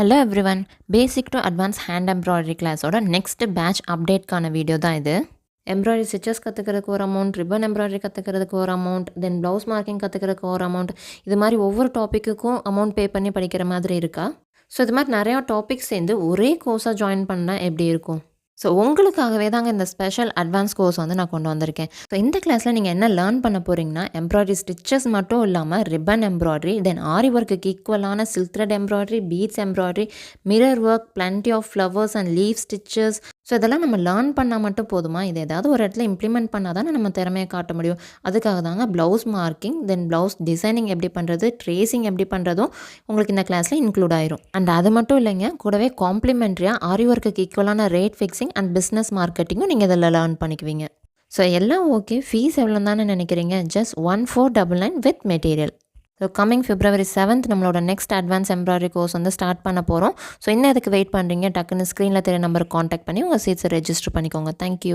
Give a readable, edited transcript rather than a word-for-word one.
Hello everyone. Basic to advance hand embroidery கிளாஸோட next batch அப்டேட்கான video தான் இது. எம்ப்ராய்டரி ஸ்டிச்சஸ் கற்றுக்கிறதுக்கு ஒரு அமௌண்ட், ரிப்பன் எம்ப்ராய்டரி கற்றுக்கிறதுக்கு ஒரு அமௌண்ட், தென் ப்ளவுஸ் மார்க்கிங் கற்றுக்கிறதுக்கு ஒரு அமௌண்ட், இது மாதிரி ஒவ்வொரு டாப்பிக்குக்கும் அமௌண்ட் பே பண்ணி படிக்கிற மாதிரி இருக்கா? ஸோ இது மாதிரி நிறையா டாபிக்ஸ் சேர்ந்து ஒரே கோர்ஸாக ஜாயின் பண்ணால் எப்படி இருக்கும்? ஸோ உங்களுக்காகவே தாங்க இந்த ஸ்பெஷல் அட்வான்ஸ் கோர்ஸ் வந்து நான் கொண்டு வந்திருக்கேன். ஸோ இந்த கிளாஸில் நீங்கள் என்ன லேர்ன் பண்ண போகிறீங்கன்னா, எம்ப்ராய்டரி ஸ்டிச்சஸ் மட்டும் இல்லாமல் ரிப்பன் எம்ப்ராய்டரி, தென் ஆரி ஒர்க்குக்கு ஈக்குவலான silk thread embroidery, beads embroidery, mirror work, plenty of flowers and leaf stitches. So இதெல்லாம் நம்ம லேர்ன் பண்ணால் மட்டும் போதுமா? இது ஏதாவது ஒரு இடத்துல இம்ப்ளிமெண்ட் பண்ணால் தானே நம்ம திறமையை காட்ட முடியும். அதுக்காக தாங்க ப்ளவுஸ் மார்க்கிங், தென் ப்ளவுஸ் டிசைனிங் எப்படி பண்ணுறது, ட்ரேசிங் எப்படி பண்ணுறதும் உங்களுக்கு இந்த கிளாஸில் இன்க்ளூட் ஆயிரும். அண்ட் அது மட்டும் இல்லைங்க, கூடவே காம்ப்ளிமெண்ட்ரியாக ஆரி ஒர்க்குக்கு ஈக்குவலான ரேட் ஃபிக்ஸிங் அண்ட் பிஸ்னஸ் மார்க்கெட்டிங்கும் நீங்கள் இதில் லேர்ன் பண்ணிக்குவீங்க. ஸோ எல்லாம் ஓகே. ஃபீஸ் எவ்வளோ தானே நினைக்கிறீங்க? Just 1499 with material. So coming February 7th நம்மளோட நெக்ஸ்ட் அட்வான்ஸ் எம்ப்ராய்டரி கோர்ஸ் வந்து ஸ்டார்ட் பண்ண போகிறோம். ஸோ இன்னும் அதுக்கு வெயிட் பண்ணுறீங்க? டக்குன்னு ஸ்க்ரீனில் தெரிய நம்பருக்கு காண்டாக்ட் பண்ணி உங்கள் சீட்ஸை ரெஜிஸ்டர் பண்ணிக்கோங்க. தேங்க்யூ.